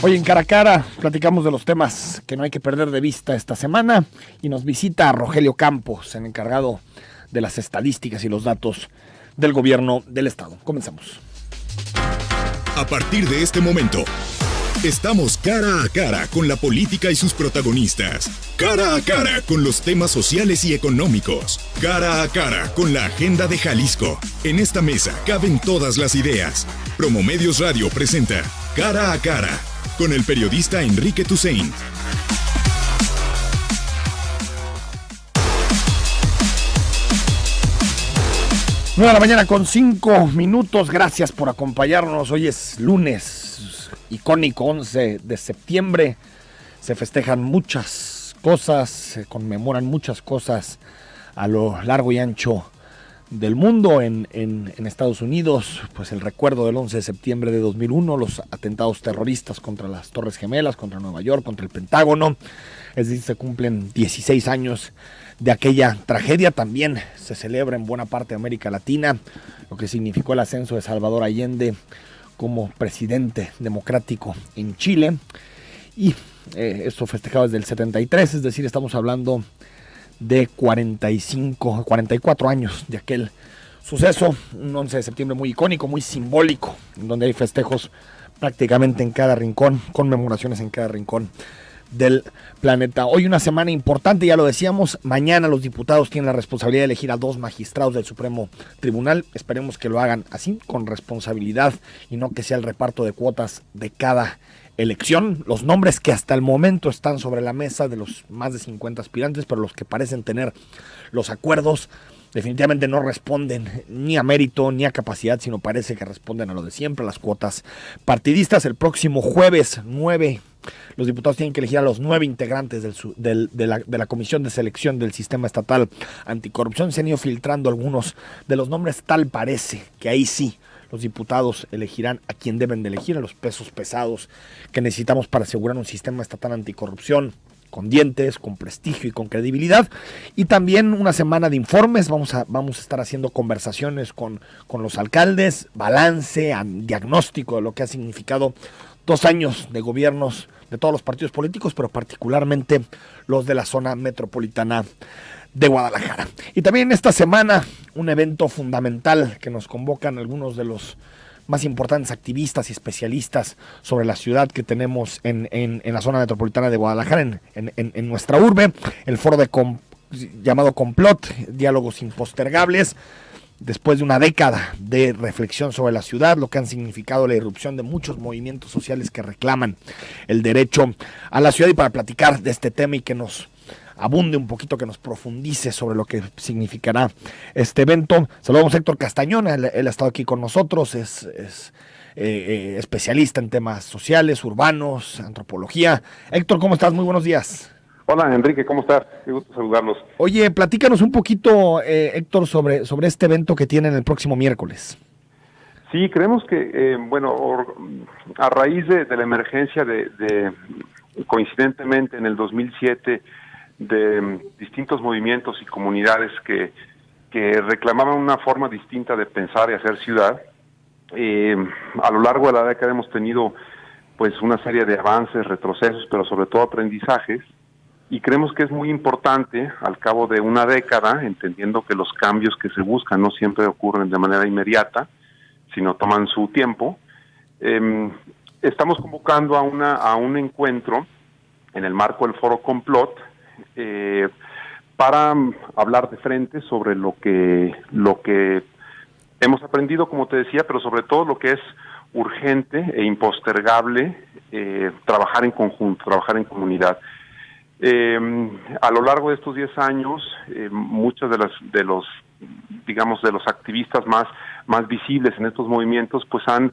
Hoy en Cara a Cara platicamos de los temas que no hay que perder de vista esta semana y nos visita Rogelio Campos, el encargado de las estadísticas y los datos del gobierno del estado. Comenzamos. A partir de este momento, estamos cara a cara con la política y sus protagonistas. Cara a cara con los temas sociales y económicos. Cara a cara con la agenda de Jalisco. En esta mesa caben todas las ideas. Promomedios Radio presenta Cara a Cara con el periodista Enrique Toussaint. Nueve de la mañana con 5 minutos. Gracias por acompañarnos. Hoy es lunes, icónico 11 de septiembre. Se festejan muchas cosas, se conmemoran muchas cosas a lo largo y ancho del mundo. En Estados Unidos, pues el recuerdo del 11 de septiembre de 2001, los atentados terroristas contra las Torres Gemelas, contra Nueva York, contra el Pentágono. Es decir, se cumplen 16 años de aquella tragedia. También se celebra en buena parte de América Latina lo que significó el ascenso de Salvador Allende como presidente democrático en Chile. Y esto festejado desde el 73, es decir, estamos hablando de 44 años de aquel suceso, un 11 de septiembre muy icónico, muy simbólico, en donde hay festejos prácticamente en cada rincón, conmemoraciones en cada rincón del planeta. Hoy una semana importante, ya lo decíamos. Mañana los diputados tienen la responsabilidad de elegir a 2 magistrados del Supremo Tribunal. Esperemos que lo hagan así, con responsabilidad, y no que sea el reparto de cuotas de cada elección. Los nombres que hasta el momento están sobre la mesa de los más de 50 aspirantes, pero los que parecen tener los acuerdos definitivamente no responden ni a mérito ni a capacidad, sino parece que responden a lo de siempre, las cuotas partidistas. El próximo jueves 9, los diputados tienen que elegir a los 9 integrantes de la Comisión de Selección del Sistema Estatal Anticorrupción. Se han ido filtrando algunos de los nombres, tal parece que ahí sí los diputados elegirán a quien deben de elegir, a los pesos pesados que necesitamos para asegurar un sistema estatal anticorrupción con dientes, con prestigio y con credibilidad. Y también una semana de informes. Vamos a estar haciendo conversaciones con los alcaldes, balance, diagnóstico de lo que ha significado 2 años de gobiernos de todos los partidos políticos, pero particularmente los de la zona metropolitana de Guadalajara. Y también esta semana un evento fundamental que nos convocan algunos de los más importantes activistas y especialistas sobre la ciudad que tenemos en la zona metropolitana de Guadalajara, en nuestra urbe, el foro llamado Complot, Diálogos Impostergables. Después de una década de reflexión sobre la ciudad, lo que han significado la irrupción de muchos movimientos sociales que reclaman el derecho a la ciudad. Y para platicar de este tema y que nos abunde un poquito, que nos profundice sobre lo que significará este evento, saludamos a Héctor Castañón. Él ha estado aquí con nosotros, es especialista en temas sociales, urbanos, antropología. Héctor, ¿cómo estás? Muy buenos días. Hola, Enrique, ¿cómo estás? Qué gusto saludarlos. Oye, platícanos un poquito, Héctor, sobre este evento que tienen el próximo miércoles. Sí, creemos que, a raíz de la emergencia coincidentemente en el 2007, de distintos movimientos y comunidades que reclamaban una forma distinta de pensar y hacer ciudad, a lo largo de la década hemos tenido pues una serie de avances, retrocesos, pero sobre todo aprendizajes. Y creemos que es muy importante, al cabo de una década, entendiendo que los cambios que se buscan no siempre ocurren de manera inmediata, sino toman su tiempo, estamos convocando a un encuentro en el marco del Foro Complot para hablar de frente sobre lo que hemos aprendido, como te decía, pero sobre todo lo que es urgente e impostergable, trabajar en conjunto, trabajar en comunidad. A lo largo de estos 10 años, muchos de los activistas más visibles en estos movimientos, pues han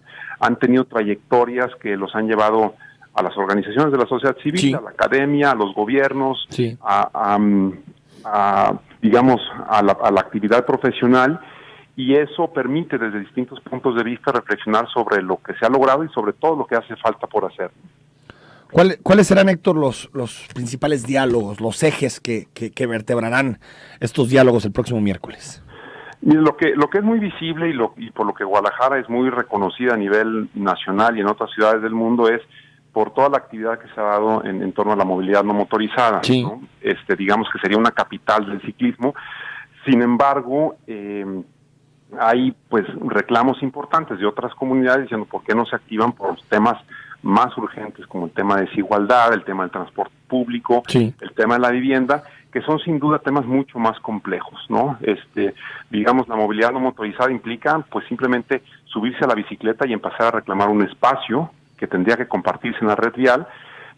tenido trayectorias que los han llevado a las organizaciones de la sociedad civil, sí, a la academia, a los gobiernos, sí, a la actividad profesional, y eso permite desde distintos puntos de vista reflexionar sobre lo que se ha logrado y sobre todo lo que hace falta por hacer. ¿Cuáles serán, Héctor, los principales diálogos, los ejes que vertebrarán estos diálogos el próximo miércoles? Mire, lo que es muy visible y por lo que Guadalajara es muy reconocida a nivel nacional y en otras ciudades del mundo es por toda la actividad que se ha dado en torno a la movilidad no motorizada, Sí. ¿no? Digamos que sería una capital del ciclismo. Sin embargo, hay pues reclamos importantes de otras comunidades diciendo por qué no se activan por los temas más urgentes como el tema de desigualdad, el tema del transporte público, Sí. el tema de la vivienda, que son sin duda temas mucho más complejos, ¿no? Digamos, la movilidad no motorizada implica pues simplemente subirse a la bicicleta y empezar a reclamar un espacio que tendría que compartirse en la red vial,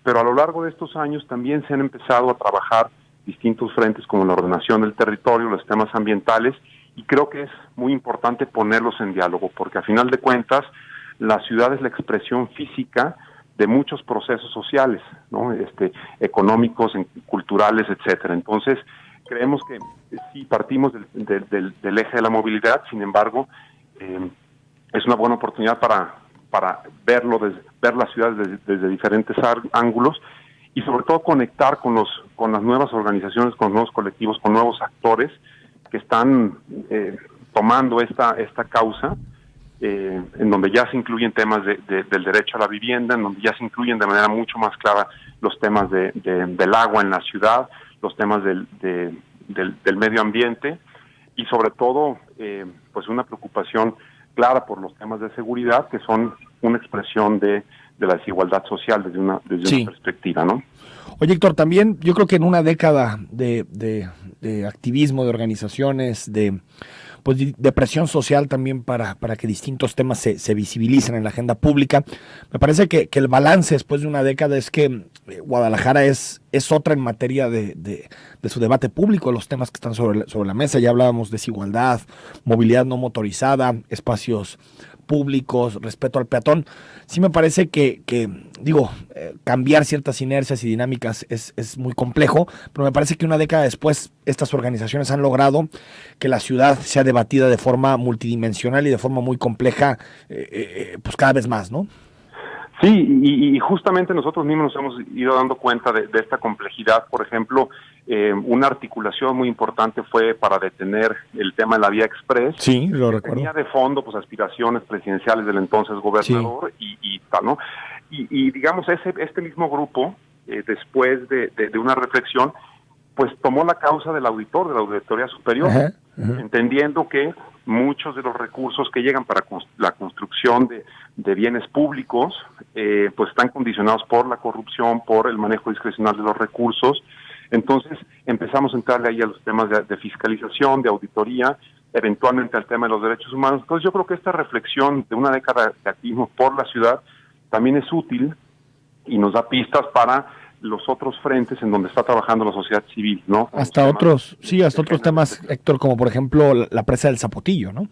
pero a lo largo de estos años también se han empezado a trabajar distintos frentes como la ordenación del territorio, los temas ambientales, y creo que es muy importante ponerlos en diálogo, porque a final de cuentas la ciudad es la expresión física de muchos procesos sociales, ¿no? Económicos, culturales, etcétera. Entonces, creemos que sí partimos del eje de la movilidad, sin embargo, es una buena oportunidad para ver las ciudades desde diferentes ángulos y sobre todo conectar con las nuevas organizaciones, con los nuevos colectivos, con nuevos actores que están tomando esta causa, en donde ya se incluyen temas del derecho a la vivienda, en donde ya se incluyen de manera mucho más clara los temas del agua en la ciudad, los temas del medio ambiente y sobre todo pues una preocupación clara por los temas de seguridad, que son una expresión de la desigualdad social desde una perspectiva, ¿no? Oye, Héctor, también yo creo que en una década de activismo, de organizaciones, de presión social también para que distintos temas se visibilicen en la agenda pública, me parece que el balance después de una década es que Guadalajara es otra en materia de su debate público, los temas que están sobre la mesa. Ya hablábamos de desigualdad, movilidad no motorizada, espacios públicos, respeto al peatón. Sí me parece que cambiar ciertas inercias y dinámicas es muy complejo, pero me parece que una década después estas organizaciones han logrado que la ciudad sea debatida de forma multidimensional y de forma muy compleja, pues cada vez más, ¿no? Sí, y justamente nosotros mismos nos hemos ido dando cuenta de esta complejidad. Por ejemplo, una articulación muy importante fue para detener el tema de la vía express. Sí, lo recuerdo. Tenía de fondo pues aspiraciones presidenciales del entonces gobernador, sí. y tal, ¿no? Y digamos, este mismo grupo, después de una reflexión, pues tomó la causa del auditor, de la Auditoría Superior, entendiendo que muchos de los recursos que llegan para la construcción de bienes públicos, pues están condicionados por la corrupción, por el manejo discrecional de los recursos. Entonces empezamos a entrarle ahí a los temas de fiscalización, de auditoría, eventualmente al tema de los derechos humanos. Entonces yo creo que esta reflexión de una década de activismo por la ciudad también es útil y nos da pistas para los otros frentes en donde está trabajando la sociedad civil, ¿no? Hasta otros temas, Héctor, como por ejemplo la presa del Zapotillo, ¿no?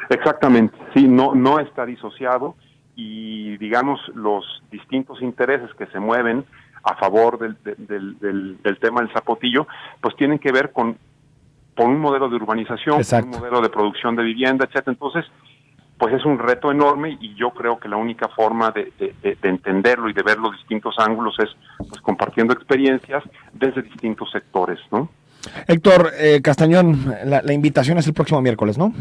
Exactamente, sí, no está disociado y digamos los distintos intereses que se mueven a favor del tema del Zapotillo, pues tienen que ver con un modelo de urbanización, con un modelo de producción de vivienda, etcétera. Entonces, pues es un reto enorme y yo creo que la única forma de entenderlo y de ver los distintos ángulos es pues compartiendo experiencias desde distintos sectores, ¿no? Héctor Castañón, la invitación es el próximo miércoles, ¿no?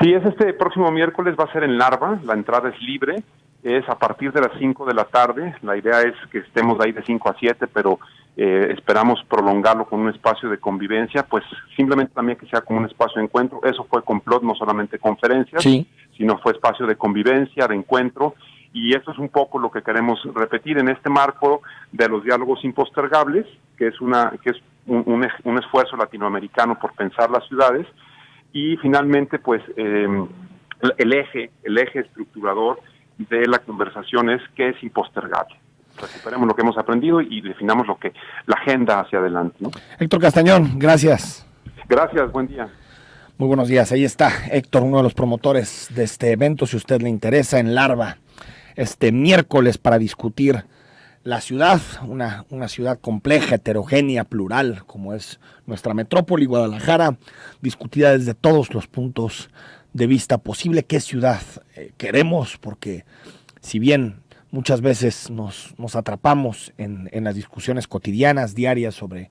Sí, es este próximo miércoles, va a ser en Narva, la entrada es libre, es a partir de las 5 de la tarde, la idea es que estemos ahí de 5 a 7, pero esperamos prolongarlo con un espacio de convivencia, pues simplemente también que sea como un espacio de encuentro. Eso fue Complot, no solamente conferencias, sí, sino fue espacio de convivencia, de encuentro, y eso es un poco lo que queremos repetir en este marco de los diálogos impostergables, que es un esfuerzo latinoamericano por pensar las ciudades, y finalmente pues el eje estructurador de la conversación es que es impostergable. Recuperemos lo que hemos aprendido y definamos la agenda hacia adelante, ¿no? Héctor Castañón, gracias. Gracias, buen día. Muy buenos días, ahí está Héctor, uno de los promotores de este evento, si a usted le interesa, en Narva, este miércoles para discutir la ciudad, una ciudad compleja, heterogénea, plural, como es nuestra metrópoli, Guadalajara, discutida desde todos los puntos de vista posible. ¿Qué ciudad queremos? Porque si bien muchas veces nos atrapamos en las discusiones cotidianas, diarias, sobre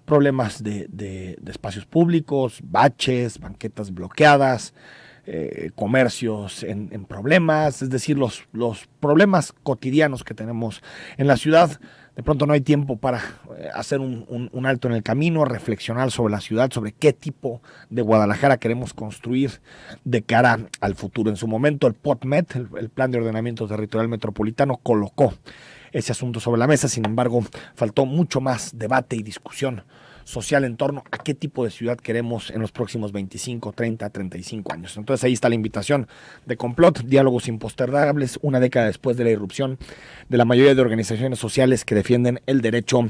problemas de espacios públicos, baches, banquetas bloqueadas, comercios en problemas, es decir, los problemas cotidianos que tenemos en la ciudad. De pronto no hay tiempo para hacer un alto en el camino, reflexionar sobre la ciudad, sobre qué tipo de Guadalajara queremos construir de cara al futuro. En su momento el POTMET, el Plan de Ordenamiento Territorial Metropolitano, colocó ese asunto sobre la mesa. Sin embargo, faltó mucho más debate y discusión social en torno a qué tipo de ciudad queremos en los próximos 25, 30, 35 años. Entonces ahí está la invitación de Complot, diálogos impostergables, una década después de la irrupción de la mayoría de organizaciones sociales que defienden el derecho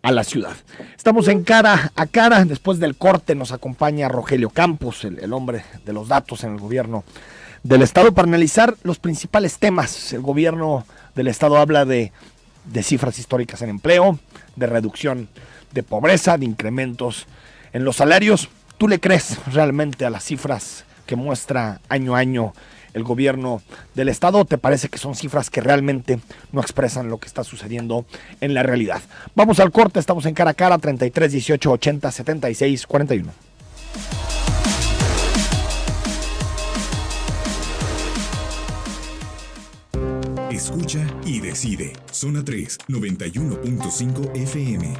a la ciudad. Estamos en Cara a Cara. Después del corte nos acompaña Rogelio Campos, el hombre de los datos en el gobierno del Estado, para analizar los principales temas. El gobierno del Estado habla de cifras históricas en empleo, de reducción de pobreza, de incrementos en los salarios. ¿Tú le crees realmente a las cifras que muestra año a año el gobierno del Estado, o te parece que son cifras que realmente no expresan lo que está sucediendo en la realidad? Vamos al corte, estamos en Cara a Cara, 33 18 80 76 41. Escucha y decide. Zona 3, 91.5 FM.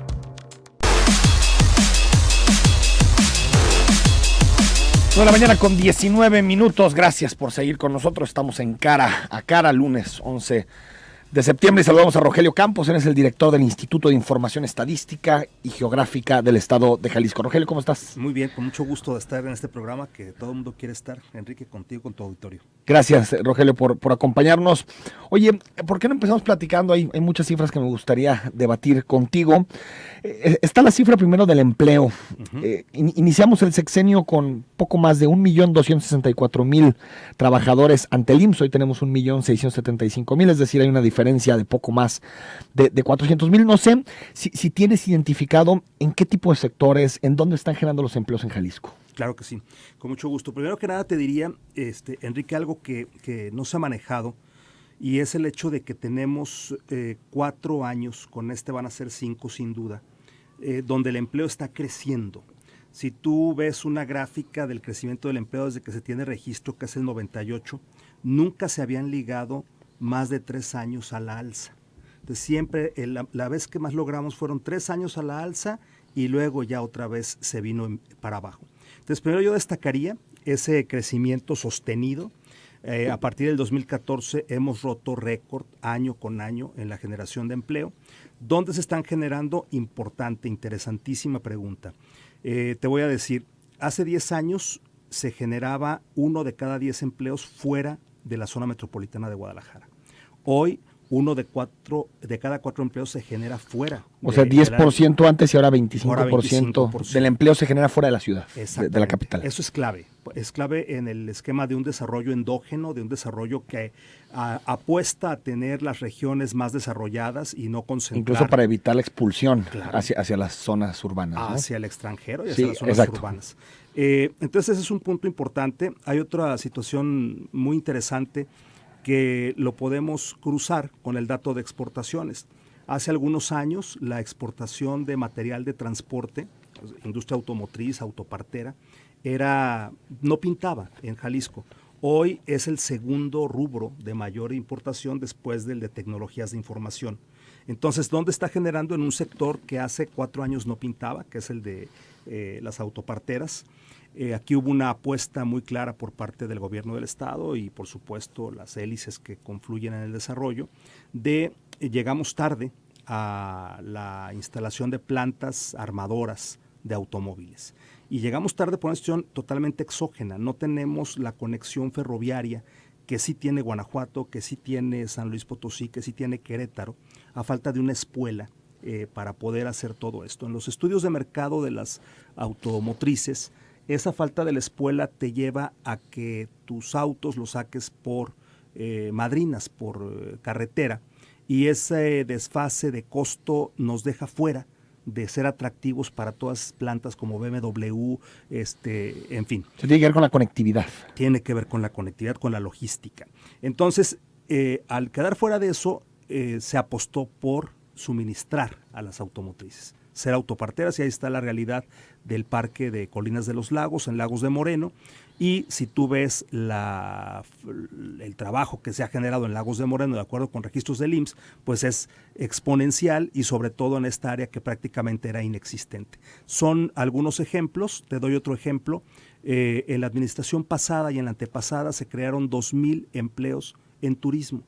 De la mañana con 19 minutos. Gracias por seguir con nosotros. Estamos en Cara a Cara, lunes 11 de septiembre. Y saludamos a Rogelio Campos. Él es el director del Instituto de Información Estadística y Geográfica del Estado de Jalisco. Rogelio, ¿cómo estás? Muy bien, con mucho gusto de estar en este programa que todo el mundo quiere estar. Enrique, contigo, con tu auditorio. Gracias, Rogelio, por acompañarnos. Oye, ¿por qué no empezamos platicando? Hay muchas cifras que me gustaría debatir contigo. Está la cifra primero del empleo. Uh-huh. Iniciamos el sexenio con poco más de 1.264.000 trabajadores ante el IMSS. Hoy tenemos 1.675.000, es decir, hay una diferencia de poco más de 400.000. No sé si tienes identificado en qué tipo de sectores, en dónde están generando los empleos en Jalisco. Claro que sí, con mucho gusto. Primero que nada te diría, Enrique, algo que no se ha manejado, y es el hecho de que tenemos 4 años, con van a ser 5 sin duda, donde el empleo está creciendo. Si tú ves una gráfica del crecimiento del empleo desde que se tiene registro, que es el 98, nunca se habían ligado más de 3 años a la alza. Entonces siempre, la vez que más logramos fueron 3 años a la alza, y luego ya otra vez se vino para abajo. Entonces, primero yo destacaría ese crecimiento sostenido. A partir del 2014 hemos roto récord año con año en la generación de empleo. ¿Dónde se están generando? Importante, interesantísima pregunta. Te voy a decir, hace 10 años se generaba 1 de cada 10 empleos fuera de la zona metropolitana de Guadalajara. Hoy, 1 de cada 4 empleos se genera fuera. O sea, 10% antes y ahora 25% del empleo se genera fuera de la ciudad, de la capital. Eso es clave en el esquema de un desarrollo endógeno, de un desarrollo que apuesta a tener las regiones más desarrolladas y no concentrar. Incluso para evitar la expulsión, claro, hacia las zonas urbanas, ¿no? Hacia el extranjero y hacia las zonas urbanas. Entonces ese es un punto importante. Hay otra situación muy interesante que lo podemos cruzar con el dato de exportaciones. Hace algunos años la exportación de material de transporte, industria automotriz, autopartera, no pintaba en Jalisco. Hoy es el segundo rubro de mayor importación después del de tecnologías de información. Entonces, ¿dónde está generando? En un sector que hace 4 años no pintaba, que es el de las autoparteras. Aquí hubo una apuesta muy clara por parte del gobierno del Estado y, por supuesto, las hélices que confluyen en el desarrollo, llegamos tarde a la instalación de plantas armadoras de automóviles. Y llegamos tarde por una situación totalmente exógena. No tenemos la conexión ferroviaria que sí tiene Guanajuato, que sí tiene San Luis Potosí, que sí tiene Querétaro, a falta de una espuela para poder hacer todo esto. En los estudios de mercado de las automotrices, esa falta de la espuela te lleva a que tus autos los saques por madrinas, por carretera, y ese desfase de costo nos deja fuera de ser atractivos para todas las plantas como BMW, en fin. Se tiene que ver con la conectividad. Tiene que ver con la conectividad, con la logística. Entonces, al quedar fuera de eso, se apostó por suministrar a las automotrices, ser autoparteras, y ahí está la realidad del parque de Colinas de los Lagos, en Lagos de Moreno, Y si tú ves el trabajo que se ha generado en Lagos de Moreno, de acuerdo con registros del IMSS, pues es exponencial y sobre todo en esta área que prácticamente era inexistente. Son algunos ejemplos, te doy otro ejemplo. En la administración pasada y en la antepasada se crearon 2,000 empleos en turismo.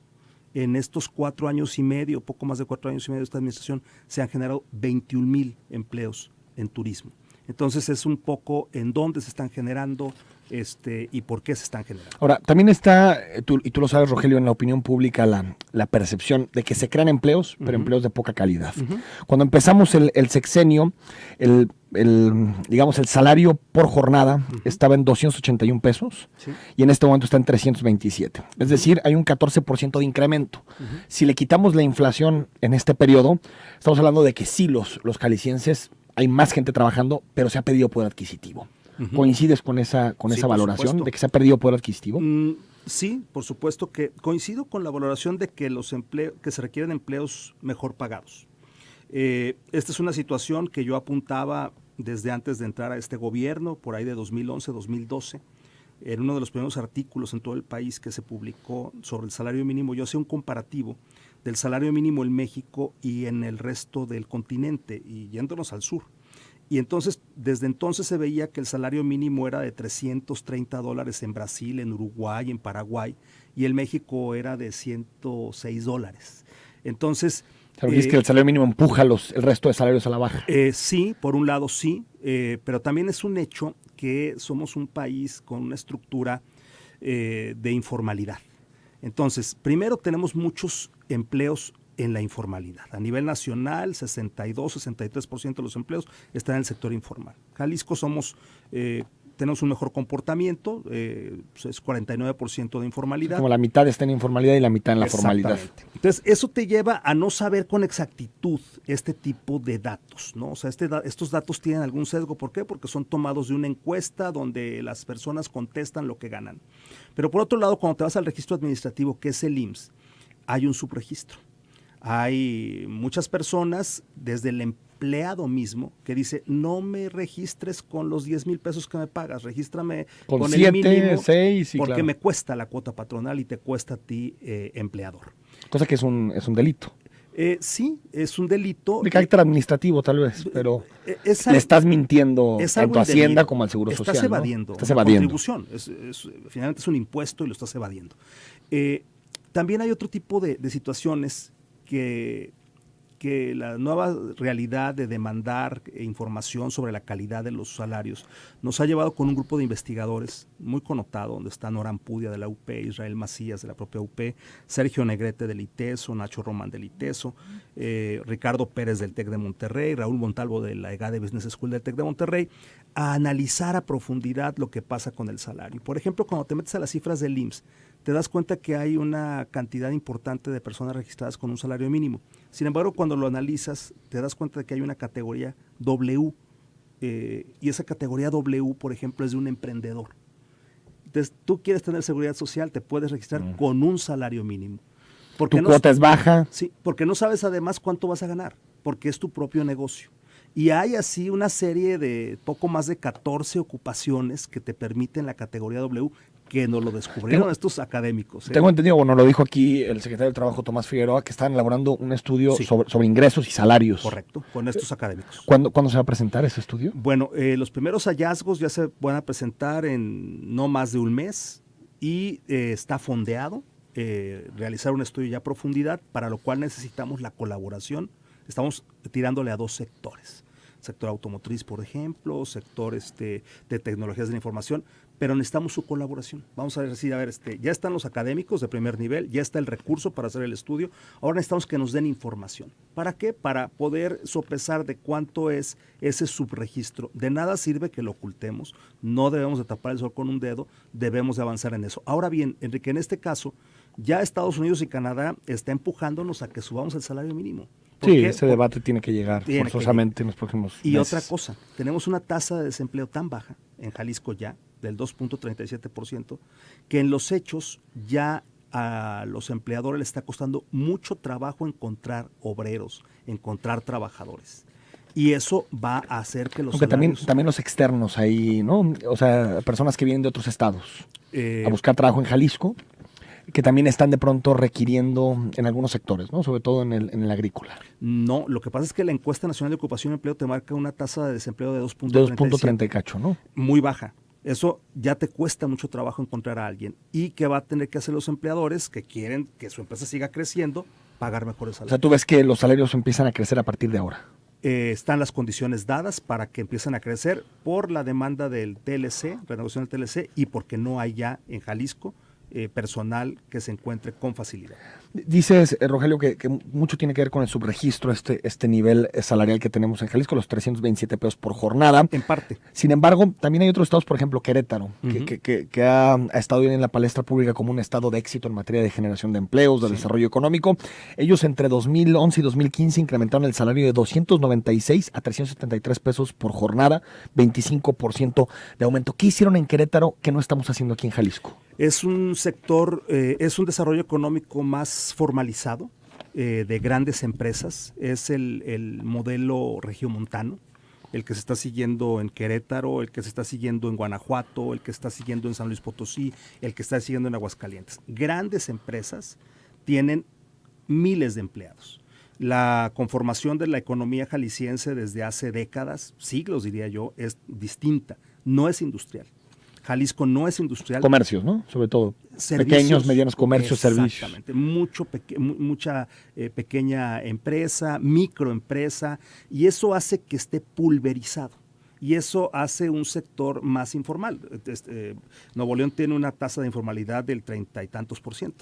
En estos 4 años y medio, poco más de 4 años y medio de esta administración, se han generado 21,000 empleos en turismo. Entonces es un poco en dónde se están generando y por qué se están generando. Ahora, también está, y tú lo sabes, Rogelio, en la opinión pública la percepción de que se crean empleos, pero empleos de poca calidad. Cuando empezamos el sexenio, digamos, el salario por jornada estaba en 281 pesos y en este momento está en 327. Es decir, hay un 14% de incremento. Si le quitamos la inflación en este periodo, estamos hablando de que sí, los jaliscienses, hay más gente trabajando, pero se ha perdido poder adquisitivo. ¿Coincides con esa valoración de que se ha perdido poder adquisitivo? Sí, por supuesto que coincido con la valoración de que que se requieren empleos mejor pagados. Esta es una situación que yo apuntaba desde antes de entrar a este gobierno, por ahí de 2011, 2012. En uno de los primeros artículos en todo el país que se publicó sobre el salario mínimo, yo hacía un comparativo del salario mínimo en México y en el resto del continente, y yéndonos al sur. Y entonces, desde entonces se veía que el salario mínimo era de $330 en Brasil, en Uruguay, en Paraguay, y en México era de $106. Entonces... ¿Sabes que el salario mínimo empuja el resto de salarios a la baja? Sí, por un lado sí, pero también es un hecho que somos un país con una estructura de informalidad. Entonces, primero tenemos muchos empleos en la informalidad. A nivel nacional, 62-63% de los empleos están en el sector informal. Jalisco tenemos un mejor comportamiento, es 49% de informalidad. Como la mitad está en informalidad y la mitad en la formalidad. Entonces, eso te lleva a no saber con exactitud este tipo de datos, ¿no? O sea, estos datos tienen algún sesgo. ¿Por qué? Porque son tomados de una encuesta donde las personas contestan lo que ganan. Pero por otro lado, cuando te vas al registro administrativo, que es el IMSS, hay un subregistro. Hay muchas personas, desde el empleado mismo, que dice, no me registres con los 10,000 pesos que me pagas, regístrame con 7, el mínimo, 6, porque claro, me cuesta la cuota patronal y te cuesta a ti, empleador. Cosa que es un delito. Sí, es un delito. De carácter administrativo, tal vez, pero le estás mintiendo tanto a Hacienda como al Seguro Social. Estás evadiendo. Contribución. Finalmente es un impuesto y lo estás evadiendo. También hay otro tipo de situaciones que la nueva realidad de demandar información sobre la calidad de los salarios nos ha llevado con un grupo de investigadores muy connotado, donde está Nora Ampudia de la UP, Israel Macías de la propia UP, Sergio Negrete del ITESO, Nacho Román del ITESO, Ricardo Pérez del TEC de Monterrey, Raúl Montalvo de la EGADE Business School del TEC de Monterrey, a analizar a profundidad lo que pasa con el salario. Por ejemplo, cuando te metes a las cifras del IMSS, te das cuenta que hay una cantidad importante de personas registradas con un salario mínimo. Sin embargo, cuando lo analizas, te das cuenta de que hay una categoría W, y esa categoría W, por ejemplo, es de un emprendedor. Entonces, tú quieres tener seguridad social, te puedes registrar con un salario mínimo. Tu cuota es baja. Sí, porque no sabes además cuánto vas a ganar, porque es tu propio negocio. Y hay así una serie de poco más de 14 ocupaciones que te permiten la categoría W, que nos lo descubrieron estos académicos. Tengo entendido, bueno, lo dijo aquí el secretario del Trabajo, Tomás Figueroa, que están elaborando un estudio sobre ingresos y salarios. Correcto, con estos académicos. ¿Cuándo se va a presentar ese estudio? Bueno, los primeros hallazgos ya se van a presentar en no más de un mes y está fondeado realizar un estudio ya a profundidad, para lo cual necesitamos la colaboración. Estamos tirándole a 2 sectores. Sector automotriz, por ejemplo, sector de tecnologías de la información, pero necesitamos su colaboración. Vamos a decir, ya están los académicos de primer nivel, ya está el recurso para hacer el estudio, ahora necesitamos que nos den información. ¿Para qué? Para poder sopesar de cuánto es ese subregistro. De nada sirve que lo ocultemos, no debemos de tapar el sol con un dedo, debemos de avanzar en eso. Ahora bien, Enrique, en este caso, ya Estados Unidos y Canadá está empujándonos a que subamos el salario mínimo. Sí, ese debate tiene que llegar forzosamente en los próximos meses. Y otra cosa, tenemos una tasa de desempleo tan baja en Jalisco ya, del 2.37%, que en los hechos ya a los empleadores les está costando mucho trabajo encontrar obreros, encontrar trabajadores. Y eso va a hacer que los Aunque salarios... también los externos ahí, ¿no? O sea, personas que vienen de otros estados a buscar trabajo en Jalisco, que también están de pronto requiriendo en algunos sectores, ¿no? Sobre todo en el agrícola. No, lo que pasa es que la encuesta nacional de ocupación y empleo te marca una tasa de desempleo de 2.30 y cacho, ¿no? Muy baja. Eso ya te cuesta mucho trabajo encontrar a alguien y que va a tener que hacer los empleadores que quieren que su empresa siga creciendo, pagar mejores salarios. O sea, tú ves que los salarios empiezan a crecer a partir de ahora. Están las condiciones dadas para que empiecen a crecer por la demanda del TLC, renegociación del TLC, y porque no hay ya en Jalisco personal que se encuentre con facilidad. Dices, Rogelio, que mucho tiene que ver con el subregistro, este nivel salarial que tenemos en Jalisco, los 327 pesos por jornada. En parte. Sin embargo, también hay otros estados, por ejemplo, Querétaro, Uh-huh. que ha estado bien en la palestra pública como un estado de éxito en materia de generación de empleos, de desarrollo económico. Ellos entre 2011 y 2015 incrementaron el salario de 296 a 373 pesos por jornada, 25% de aumento. ¿Qué hicieron en Querétaro que no estamos haciendo aquí en Jalisco? Es un sector, es un desarrollo económico más formalizado, de grandes empresas. Es el modelo regiomontano, el que se está siguiendo en Querétaro, el que se está siguiendo en Guanajuato, el que se está siguiendo en San Luis Potosí, el que se está siguiendo en Aguascalientes. Grandes empresas tienen miles de empleados. La conformación de la economía jalisciense desde hace décadas, siglos diría yo, es distinta, no es industrial. Jalisco no es industrial. Comercios, ¿no? Sobre todo. Servicios, pequeños, medianos comercios, servicios. Exactamente. Mucha pequeña empresa, microempresa, y eso hace que esté pulverizado. Y eso hace un sector más informal. Nuevo León tiene una tasa de informalidad del 30 y tantos %.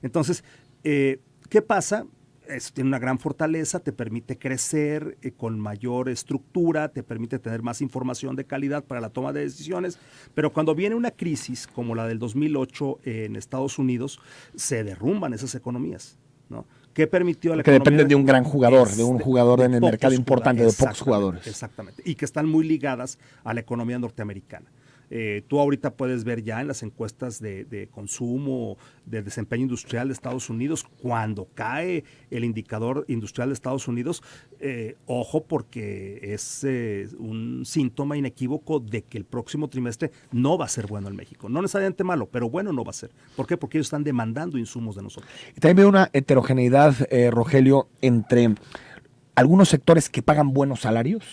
Entonces, ¿qué pasa? Tiene una gran fortaleza, te permite crecer con mayor estructura, te permite tener más información de calidad para la toma de decisiones, pero cuando viene una crisis como la del 2008 en Estados Unidos, se derrumban esas economías, ¿no? ¿Qué permitió a la que economía? dependen de un gran jugador, de un jugador en el mercado importante, de pocos Exactamente, jugadores. Exactamente, y que están muy ligadas a la economía norteamericana. Tú ahorita puedes ver ya en las encuestas de consumo, de desempeño industrial de Estados Unidos, cuando cae el indicador industrial de Estados Unidos, ojo, porque es un síntoma inequívoco de que el próximo trimestre no va a ser bueno en México. No necesariamente malo, pero bueno no va a ser. ¿Por qué? Porque ellos están demandando insumos de nosotros. Y también veo una heterogeneidad, Rogelio, entre algunos sectores que pagan buenos salarios,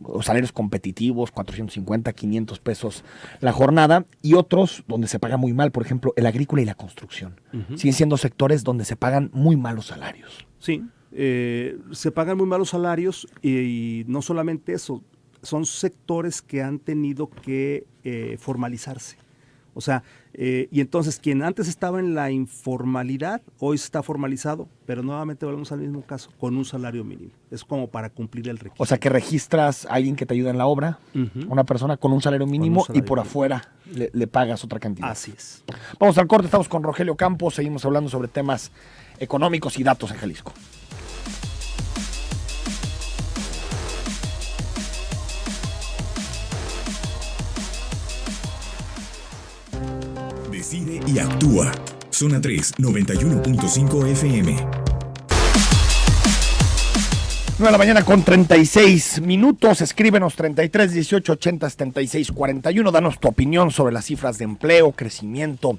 o salarios competitivos, 450, 500 pesos la jornada, y otros donde se paga muy mal, por ejemplo, el agrícola y la construcción. Siguen siendo sectores donde se pagan muy malos salarios. Sí, se pagan muy malos salarios y no solamente eso, son sectores que han tenido que formalizarse. O sea, y entonces quien antes estaba en la informalidad, hoy está formalizado, pero nuevamente volvemos al mismo caso, con un salario mínimo. Es como para cumplir el requisito. O sea, que registras a alguien que te ayuda en la obra, una persona con un salario mínimo, y por afuera le pagas otra cantidad. Así es. Vamos al corte, estamos con Rogelio Campos, seguimos hablando sobre temas económicos y datos en Jalisco. Decide y actúa. Zona 3, 91.5 FM. 9 de la mañana con 36 minutos. Escríbenos 33 18 80 76 41. Danos tu opinión sobre las cifras de empleo, crecimiento,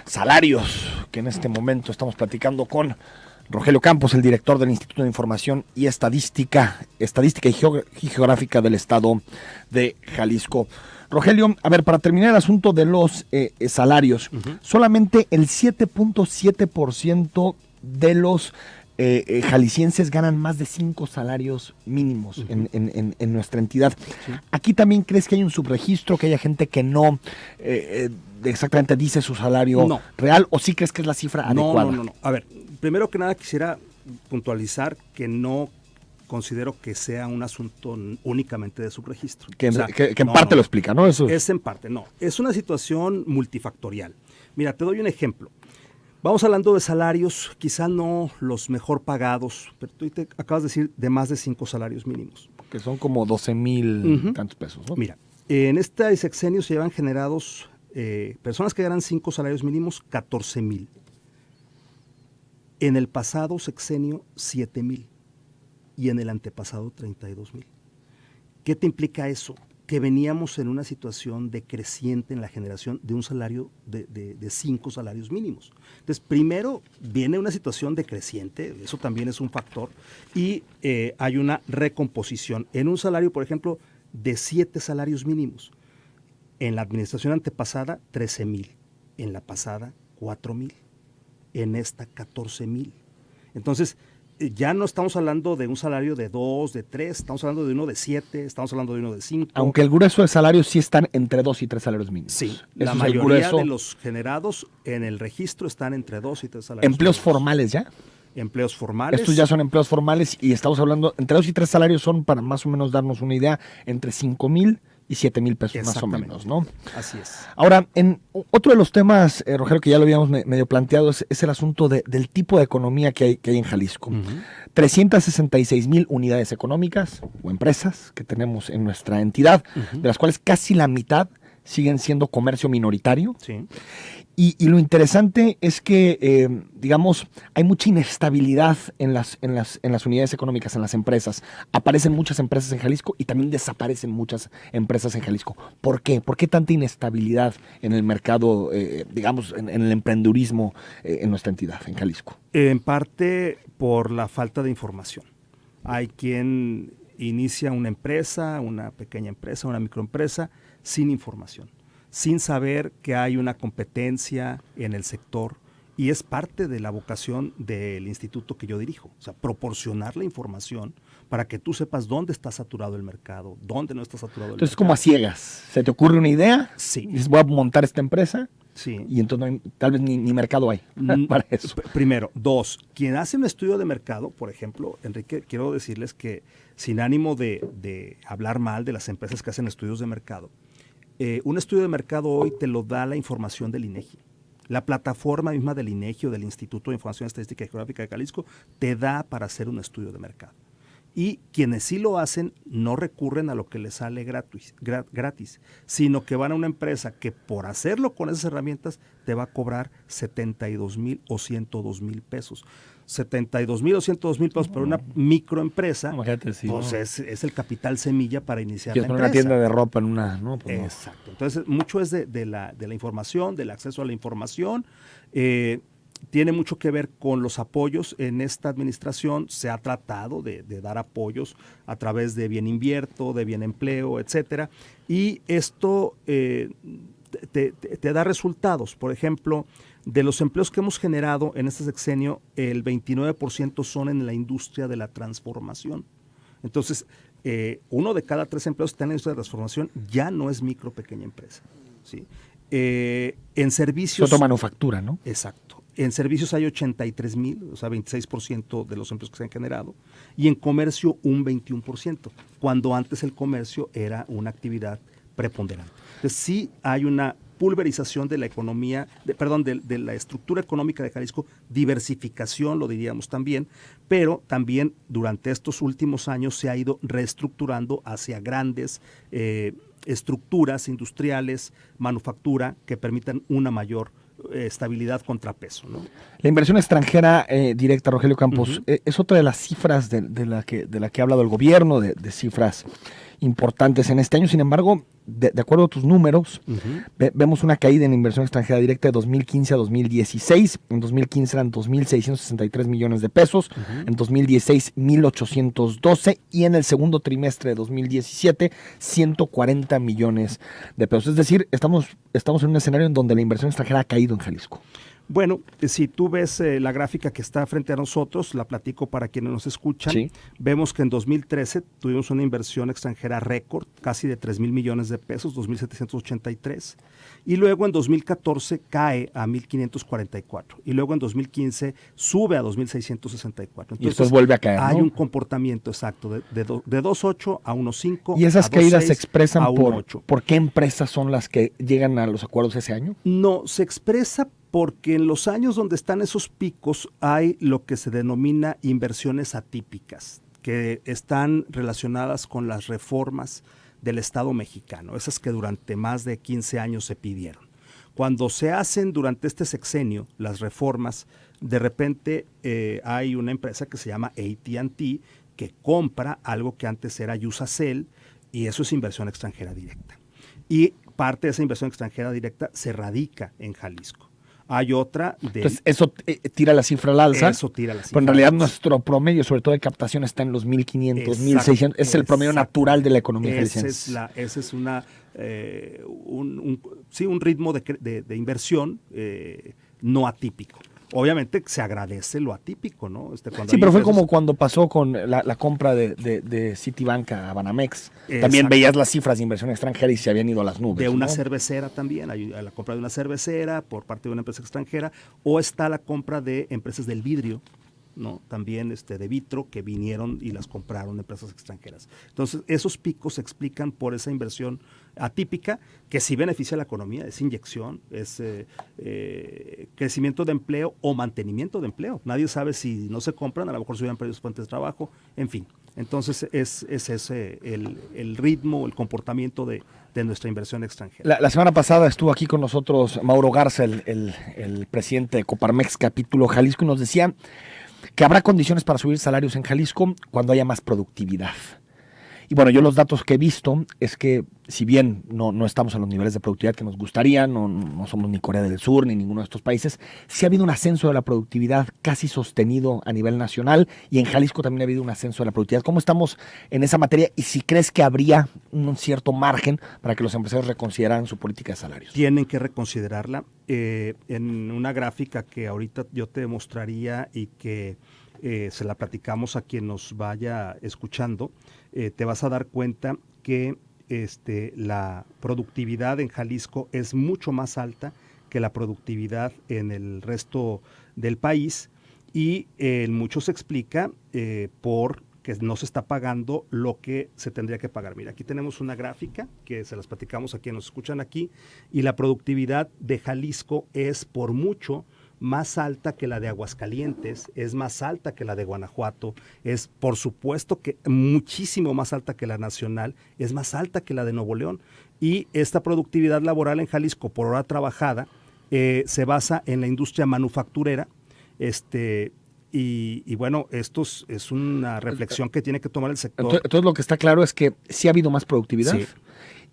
salarios, que en este momento estamos platicando con Rogelio Campos, el director del Instituto de Información y Estadística y Geográfica del Estado de Jalisco. Rogelio, a ver, para terminar el asunto de los salarios, solamente el 7.7% de los jaliscienses ganan más de 5 salarios mínimos en nuestra entidad. Sí. ¿Aquí también crees que hay un subregistro, que haya gente que no exactamente dice su salario real, o sí crees que es la cifra adecuada? No. A ver, primero que nada quisiera puntualizar que no considero que sea un asunto únicamente de subregistro. Que en parte lo explica, ¿no? Eso es en parte, no. Es una situación multifactorial. Mira, te doy un ejemplo. Vamos hablando de salarios, quizá no los mejor pagados, pero tú te acabas de decir de más de 5 salarios mínimos. Que son como 12,000 tantos pesos, ¿no? Mira, en este sexenio se llevan generados personas que ganan 5 salarios mínimos, 14,000. En el pasado sexenio, 7,000. Y en el antepasado, 32,000. ¿Qué te implica eso? Que veníamos en una situación decreciente en la generación de un salario de 5 salarios mínimos. Entonces, primero viene una situación decreciente, eso también es un factor, y hay una recomposición. En un salario, por ejemplo, de 7 salarios mínimos, en la administración antepasada, 13,000, en la pasada, 4,000, en esta, 14,000. Entonces, ya no estamos hablando de un salario de 2, de 3, estamos hablando de uno de 7, estamos hablando de uno de 5. Aunque el grueso de salarios sí están entre 2 y 3 salarios mínimos. Sí, la mayoría de los generados en el registro están entre 2 y 3 salarios ¿Empleos mínimos. formales ya? Empleos formales. Estos ya son empleos formales y estamos hablando, entre 2 y 3 salarios son, para más o menos darnos una idea, entre 5,000 y 7,000 pesos más o menos, ¿no? Así es. Ahora, otro de los temas, Rogelio, que ya lo habíamos medio planteado, es el asunto del tipo de economía que hay en Jalisco. 366,000 unidades económicas o empresas que tenemos en nuestra entidad, de las cuales casi la mitad siguen siendo comercio minoritario. Sí. Y lo interesante es que, digamos, hay mucha inestabilidad en las unidades económicas, en las empresas. Aparecen muchas empresas en Jalisco y también desaparecen muchas empresas en Jalisco. ¿Por qué? ¿Por qué tanta inestabilidad en el mercado, digamos, en el emprendedurismo en nuestra entidad, en Jalisco? En parte por la falta de información. Hay quien inicia una empresa, una pequeña empresa, una microempresa, sin información, sin saber que hay una competencia en el sector, y es parte de la vocación del instituto que yo dirijo, o sea, proporcionar la información para que tú sepas dónde está saturado el mercado, dónde no está saturado el Entonces, mercado. como a ciegas, ¿se te ocurre una idea? Sí. Dices, voy a montar esta empresa. Sí. Y entonces no hay, tal vez ni mercado hay para eso. Primero. 2, quien hace un estudio de mercado, por ejemplo, Enrique, quiero decirles que sin ánimo de hablar mal de las empresas que hacen estudios de mercado, un estudio de mercado hoy te lo da la información del INEGI. La plataforma misma del INEGI o del Instituto de Información Estadística y Geográfica de Jalisco te da para hacer un estudio de mercado. Y quienes sí lo hacen no recurren a lo que les sale gratis, sino que van a una empresa que por hacerlo con esas herramientas te va a cobrar 72,000 o 102,000 pesos. 72,000 o 102,000 pesos para una microempresa, Sí, pues es el capital semilla para iniciar que la es empresa. una tienda de ropa en una, ¿no? Pues no. Exacto. Entonces, mucho es de la información, del acceso a la información. Tiene mucho que ver con los apoyos. En esta administración se ha tratado de dar apoyos a través de Bien Invierto, de Bien Empleo, etcétera. Y esto te da resultados. Por ejemplo, de los empleos que hemos generado en este sexenio, el 29% son en la industria de la transformación. Entonces, 1 de cada 3 empleos que está en la industria de la transformación ya no es micro, pequeña empresa, ¿sí? En servicios... Automanufactura, ¿no? Exacto. En servicios hay 83,000, o sea, 26% de los empleos que se han generado. Y en comercio, un 21%, cuando antes el comercio era una actividad preponderante. Entonces, sí hay una pulverización de la economía, de la estructura económica de Jalisco, diversificación, lo diríamos también, pero también durante estos últimos años se ha ido reestructurando hacia grandes estructuras industriales, manufactura, que permitan una mayor estabilidad contrapeso, ¿no? La inversión extranjera directa, Rogelio Campos, es otra de las cifras de la que ha hablado el gobierno, de cifras importantes en este año. Sin embargo, de acuerdo a tus números, vemos una caída en inversión extranjera directa de 2015 a 2016. En 2015 eran 2,663 millones de pesos, en 2016 1,812 y en el segundo trimestre de 2017 140 millones de pesos. Es decir, estamos en un escenario en donde la inversión extranjera ha caído en Jalisco. Bueno, si tú ves la gráfica que está frente a nosotros, la platico para quienes nos escuchan, sí. Vemos que en 2013 tuvimos una inversión extranjera récord, casi de 3,000 millones de pesos, 2,783, y luego en 2014 cae a 1,544, y luego en 2015 sube a 2,664. Y después vuelve a caer, ¿no? Hay un comportamiento exacto de 2,8 a 1,5. ¿Y esas caídas se expresan por por qué empresas son las que llegan a los acuerdos ese año? No, se expresa porque en los años donde están esos picos hay lo que se denomina inversiones atípicas, que están relacionadas con las reformas del Estado mexicano, esas que durante más de 15 años se pidieron. Cuando se hacen durante este sexenio las reformas, de repente hay una empresa que se llama AT&T que compra algo que antes era Usacell, Y eso es inversión extranjera directa. Y parte de esa inversión extranjera directa se radica en Jalisco. Hay otra de... Entonces, eso tira la cifra al alza. Eso tira la cifra. Pero en realidad nuestro promedio, sobre todo de captación, está en los 1.500, 1.600. Es el promedio natural de la economía jalisciense. Ese es un ritmo de inversión no atípico. Obviamente se agradece lo atípico, ¿no? Sí, pero fue como cuando pasó con la compra de Citibank a Banamex. También veías las cifras de inversión extranjera y se habían ido a las nubes. De una cervecera también, hay la compra de una cervecera por parte de una empresa extranjera, o está la compra de empresas del vidrio, ¿no? También de vitro, que vinieron y las compraron empresas extranjeras. Entonces, esos picos se explican por esa inversión atípica, que sí beneficia a la economía, es inyección, es crecimiento de empleo o mantenimiento de empleo. Nadie sabe si no se compran, a lo mejor se hubieran perdido sus fuentes de trabajo, en fin. Entonces, es ese el ritmo, el comportamiento de nuestra inversión extranjera. La semana pasada estuvo aquí con nosotros Mauro Garza, el presidente de Coparmex Capítulo Jalisco, y nos decía que habrá condiciones para subir salarios en Jalisco cuando haya más productividad. Y bueno, yo los datos que he visto es que si bien no estamos a los niveles de productividad que nos gustaría, no somos ni Corea del Sur ni ninguno de estos países, sí ha habido un ascenso de la productividad casi sostenido a nivel nacional, y en Jalisco también ha habido un ascenso de la productividad. ¿Cómo estamos en esa materia? Y si crees que habría un cierto margen para que los empresarios reconsideraran su política de salarios. Tienen que reconsiderarla. En una gráfica que ahorita yo te mostraría y que se la platicamos a quien nos vaya escuchando, te vas a dar cuenta que la productividad en Jalisco es mucho más alta que la productividad en el resto del país, y mucho se explica por que no se está pagando lo que se tendría que pagar. Mira, aquí tenemos una gráfica que se las platicamos a quienes nos escuchan aquí, y la productividad de Jalisco es por mucho más alta que la de Aguascalientes, es más alta que la de Guanajuato, es por supuesto que muchísimo más alta que la nacional, es más alta que la de Nuevo León. Y esta productividad laboral en Jalisco por hora trabajada se basa en la industria manufacturera. Y bueno, esto es una reflexión que tiene que tomar el sector. Entonces lo que está claro es que sí ha habido más productividad.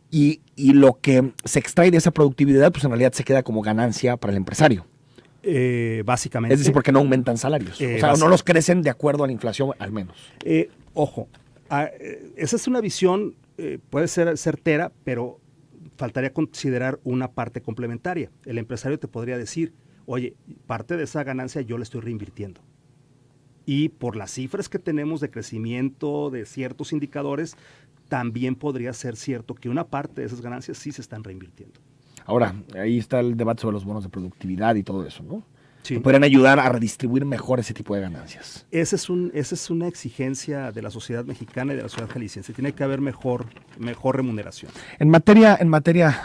Sí. Y lo que se extrae de esa productividad, pues en realidad se queda como ganancia para el empresario. Básicamente. Es decir, porque no aumentan salarios. O sea, no los crecen de acuerdo a la inflación, al menos. Ojo, esa es una visión, puede ser certera, pero faltaría considerar una parte complementaria. El empresario te podría decir, oye, parte de esa ganancia yo la estoy reinvirtiendo. Y por las cifras que tenemos de crecimiento de ciertos indicadores, también podría ser cierto que una parte de esas ganancias sí se están reinvirtiendo. Ahora, ahí está el debate sobre los bonos de productividad y todo eso, ¿no? Sí. Podrían ayudar a redistribuir mejor ese tipo de ganancias. Esa es una exigencia de la sociedad mexicana y de la sociedad jalisciense. Tiene que haber mejor remuneración. En materia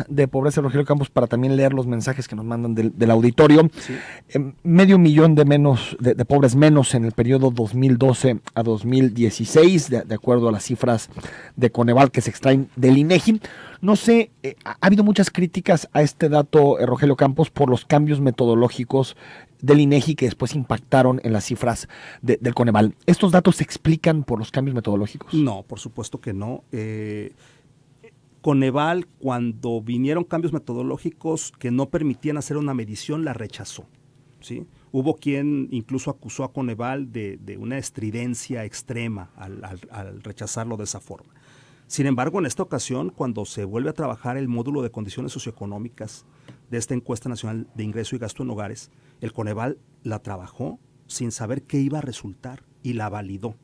de pobreza, Rogelio Campos, para también leer los mensajes que nos mandan del auditorio, sí. 500,000 de pobres menos en el periodo 2012 a 2016, de acuerdo a las cifras de Coneval que se extraen del INEGI. No sé, ha habido muchas críticas a este dato, Rogelio Campos, por los cambios metodológicos del INEGI que después impactaron en las cifras del Coneval. ¿Estos datos se explican por los cambios metodológicos? No, por supuesto que no. Coneval, cuando vinieron cambios metodológicos que no permitían hacer una medición, la rechazó, ¿sí? Hubo quien incluso acusó a Coneval de una estridencia extrema al rechazarlo de esa forma. Sin embargo, en esta ocasión, cuando se vuelve a trabajar el módulo de condiciones socioeconómicas de esta encuesta nacional de ingreso y gasto en hogares, el Coneval la trabajó sin saber qué iba a resultar y la validó.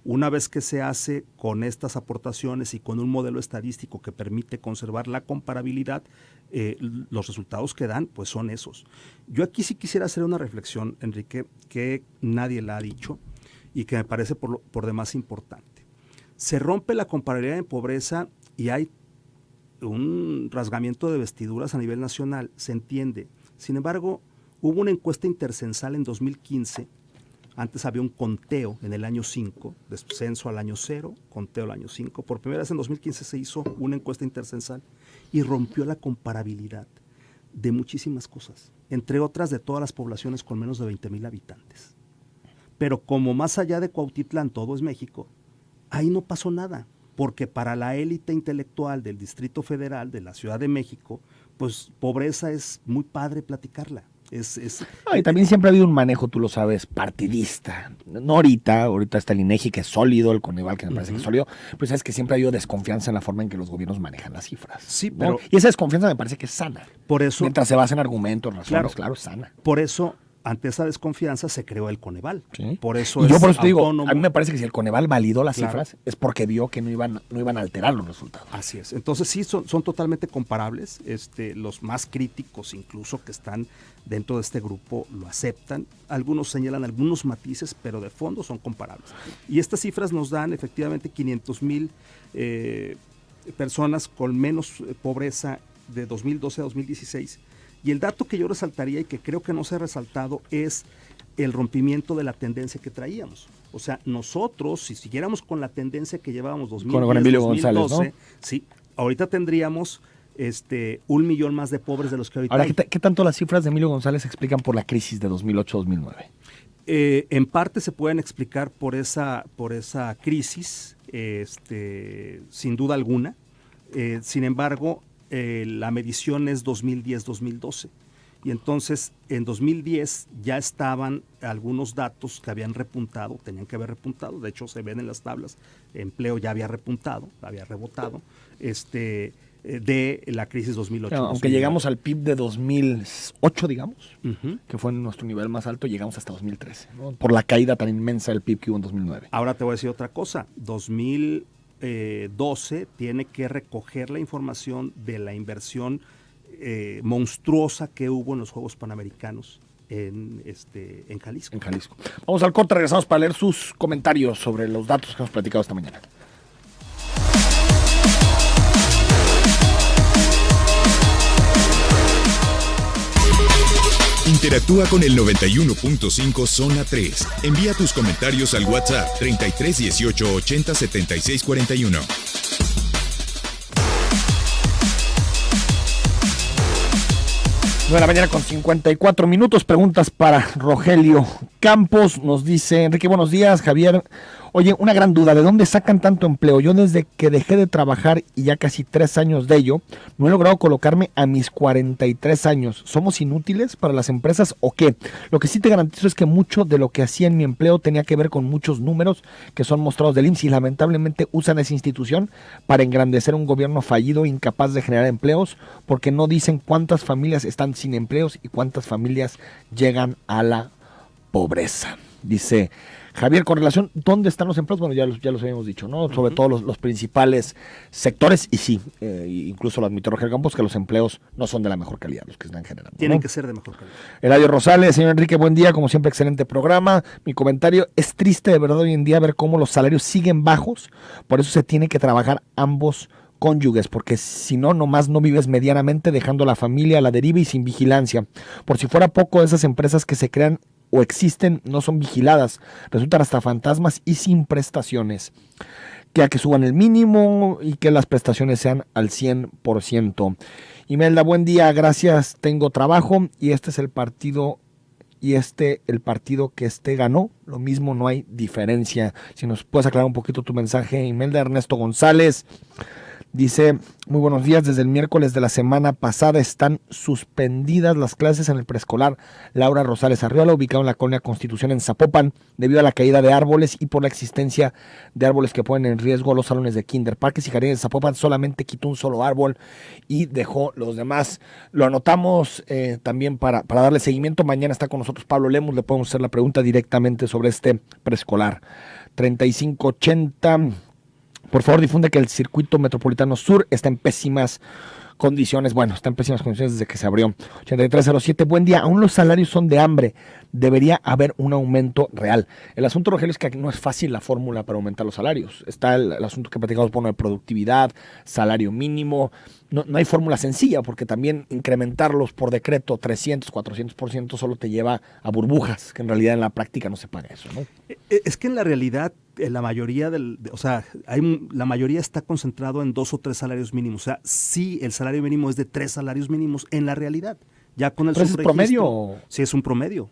Una vez que se hace con estas aportaciones y con un modelo estadístico que permite conservar la comparabilidad, los resultados que dan pues son esos. Yo aquí sí quisiera hacer una reflexión, Enrique, que nadie la ha dicho y que me parece por demás importante. Se rompe la comparabilidad en pobreza y hay un rasgamiento de vestiduras a nivel nacional, se entiende. Sin embargo, hubo una encuesta intercensal en 2015. Antes había un conteo en el año 5, descenso al año 0, conteo al año 5. Por primera vez en 2015 se hizo una encuesta intercensal y rompió la comparabilidad de muchísimas cosas, entre otras de todas las poblaciones con menos de 20,000 habitantes. Pero como más allá de Cuautitlán todo es México, ahí no pasó nada, porque para la élite intelectual del Distrito Federal, de la Ciudad de México, pues pobreza es muy padre platicarla. Y también siempre ha habido un manejo, tú lo sabes, partidista. No ahorita está el INEGI, que es sólido, el Coneval, que me parece que es sólido, pero sabes que siempre ha habido desconfianza en la forma en que los gobiernos manejan las cifras. Sí, ¿no? pero Y esa desconfianza me parece que es sana. Por eso, mientras se basa en argumentos, razones, claro, es sana. Por eso, ante esa desconfianza se creó el Coneval. Sí. Por eso y yo por eso te autónomo. digo, a mí me parece que si el Coneval validó las cifras es porque vio que no iban a alterar los resultados. Así es. Entonces sí, son totalmente comparables. Los más críticos incluso que están dentro de este grupo lo aceptan. Algunos señalan algunos matices, pero de fondo son comparables. Y estas cifras nos dan efectivamente 500,000 personas con menos pobreza de 2012 a 2016. Y el dato que yo resaltaría y que creo que no se ha resaltado es el rompimiento de la tendencia que traíamos. O sea, nosotros, si siguiéramos con la tendencia que llevábamos 2010, con Emilio 2012, González, ¿no? Sí, ahorita tendríamos 1 millón más de pobres de los que ahorita Ahora, hay. ¿qué tanto las cifras de Emilio González explican por la crisis de 2008-2009? En parte se pueden explicar por esa crisis, sin duda alguna. Sin embargo, la medición es 2010-2012. Y entonces, en 2010 ya estaban algunos datos que habían repuntado, tenían que haber repuntado, de hecho se ven en las tablas, empleo ya había repuntado, había rebotado, de la crisis 2008. Claro, aunque llegamos al PIB de 2008, digamos, que fue nuestro nivel más alto, llegamos hasta 2013, ¿no? Por la caída tan inmensa del PIB que hubo en 2009. Ahora te voy a decir otra cosa, 2012 tiene que recoger la información de la inversión monstruosa que hubo en los Juegos Panamericanos en Jalisco. En Jalisco. Vamos al corte, regresamos para leer sus comentarios sobre los datos que hemos platicado esta mañana. Interactúa con el 91.5 Zona 3. Envía tus comentarios al WhatsApp 33 18 80 76 41. De la mañana con 54 minutos. Preguntas para Rogelio Campos. Nos dice: Enrique, buenos días. Javier, oye, una gran duda, ¿de dónde sacan tanto empleo? Yo desde que dejé de trabajar y ya casi 3 años de ello, no he logrado colocarme a mis 43 años. ¿Somos inútiles para las empresas o qué? Lo que sí te garantizo es que mucho de lo que hacía en mi empleo tenía que ver con muchos números que son mostrados del IMSS y lamentablemente usan esa institución para engrandecer un gobierno fallido, incapaz de generar empleos, porque no dicen cuántas familias están sin empleos y cuántas familias llegan a la pobreza. Dice Javier, con relación, ¿dónde están los empleos? Bueno, ya los habíamos dicho, ¿no? Sobre todo los principales sectores, y sí, incluso lo admitió Rogelio Campos, que los empleos no son de la mejor calidad, los que están generando. Tienen que ser de mejor calidad. Eladio Rosales, señor Enrique, buen día, como siempre, excelente programa. Mi comentario: es triste de verdad hoy en día ver cómo los salarios siguen bajos, por eso se tiene que trabajar ambos cónyuges, porque si no, nomás no vives medianamente, dejando a la familia a la deriva y sin vigilancia. Por si fuera poco, esas empresas que se crean o existen no son vigiladas, resultan hasta fantasmas y sin prestaciones. Que a que suban el mínimo y que las prestaciones sean al 100%. Imelda, buen día, gracias, tengo trabajo y este es el partido el partido que ganó, lo mismo, no hay diferencia. Si nos puedes aclarar un poquito tu mensaje, Imelda. Ernesto González dice: muy buenos días, desde el miércoles de la semana pasada están suspendidas las clases en el preescolar Laura Rosales Arriola, ubicado en la colonia Constitución en Zapopan, debido a la caída de árboles y por la existencia de árboles que ponen en riesgo los salones de kinder. Parques y Jardines de Zapopan solamente quitó un solo árbol y dejó los demás. Lo anotamos también para darle seguimiento. Mañana está con nosotros Pablo Lemus, le podemos hacer la pregunta directamente sobre este preescolar. 3580. Por favor, difunde que el circuito metropolitano sur está en pésimas condiciones. Bueno, está en pésimas condiciones desde que se abrió. 8307, buen día. Aún los salarios son de hambre. Debería haber un aumento real. El asunto, Rogelio, es que no es fácil la fórmula para aumentar los salarios. Está el asunto que platicamos, por de productividad, salario mínimo. No hay fórmula sencilla, porque también incrementarlos por decreto 300, 400% solo te lleva a burbujas, que en realidad en la práctica no se paga eso, ¿no? Es que en la realidad la mayoría la mayoría está concentrado en 2 o 3 salarios mínimos. O sea, sí, el salario mínimo es de 3 salarios mínimos en la realidad. Ya con el subregistro. ¿Es promedio? Sí, es un promedio.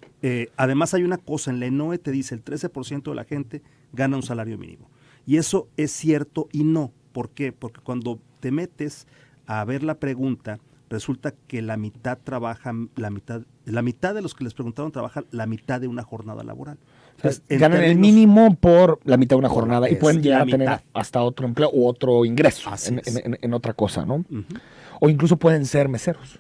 Además hay una cosa, en la ENOE te dice el 13% de la gente gana un salario mínimo. Y eso es cierto y no. ¿Por qué? Porque cuando te metes a ver la pregunta, resulta que la mitad de los que les preguntaron trabajan la mitad de una jornada laboral. Entonces, ganan el mínimo por la mitad de una jornada y pueden llegar a tener hasta otro empleo u otro ingreso en otra cosa, ¿no? Uh-huh. O incluso pueden ser meseros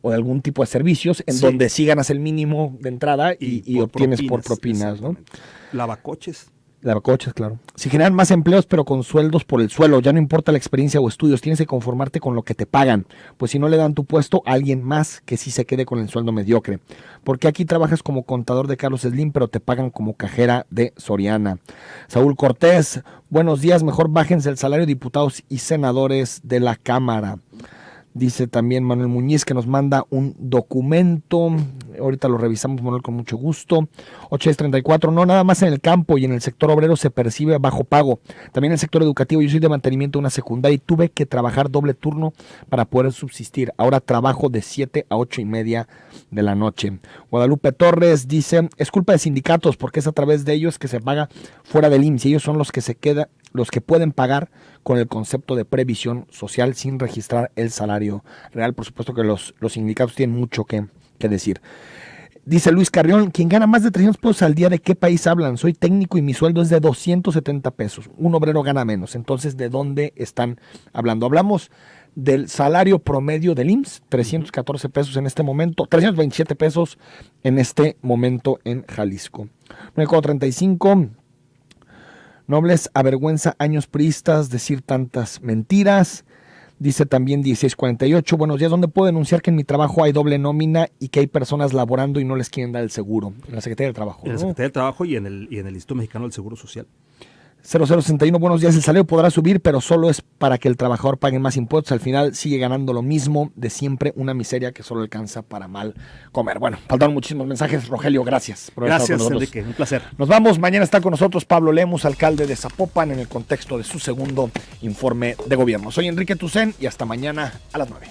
o de algún tipo de servicios en donde sí ganas el mínimo de entrada y obtienes por propinas, ¿no? Lavacoches, claro. Si generan más empleos pero con sueldos por el suelo, ya no importa la experiencia o estudios, tienes que conformarte con lo que te pagan, pues si no le dan tu puesto a alguien más que sí se quede con el sueldo mediocre. Porque aquí trabajas como contador de Carlos Slim, pero te pagan como cajera de Soriana. Saúl Cortés, buenos días, mejor bájense el salario de diputados y senadores de la Cámara. Dice también Manuel Muñiz que nos manda un documento. Ahorita lo revisamos, Manuel, con mucho gusto. 8634. No, nada más en el campo y en el sector obrero se percibe bajo pago. También en el sector educativo. Yo soy de mantenimiento de una secundaria y tuve que trabajar doble turno para poder subsistir. Ahora trabajo de 7 a 8:30 de la noche. Guadalupe Torres dice, es culpa de sindicatos porque es a través de ellos que se paga fuera del IMSS. Ellos son los que pueden pagar con el concepto de previsión social sin registrar el salario real. Por supuesto que los sindicatos tienen mucho que decir. Dice Luis Carrión, quien gana más de 300 pesos al día, ¿de qué país hablan? Soy técnico y mi sueldo es de 270 pesos. Un obrero gana menos. Entonces, ¿de dónde están hablando? Hablamos del salario promedio del IMSS, 314 pesos en este momento, 327 pesos en este momento en Jalisco. 9:35. Nobles, avergüenza años priistas decir tantas mentiras. Dice también 1648, buenos días, ¿dónde puedo denunciar que en mi trabajo hay doble nómina y que hay personas laborando y no les quieren dar el seguro? En la Secretaría del Trabajo. En la Secretaría del Trabajo y en el Instituto Mexicano del Seguro Social. 0061, buenos días, el salario podrá subir, pero solo es para que el trabajador pague más impuestos. Al final sigue ganando lo mismo de siempre, una miseria que solo alcanza para mal comer. Bueno, faltaron muchísimos mensajes. Rogelio, gracias por haber estado con nosotros. Enrique, un placer. Nos vamos, mañana está con nosotros Pablo Lemus, alcalde de Zapopan, en el contexto de su segundo informe de gobierno. Soy Enrique Tucen y hasta mañana a las 9.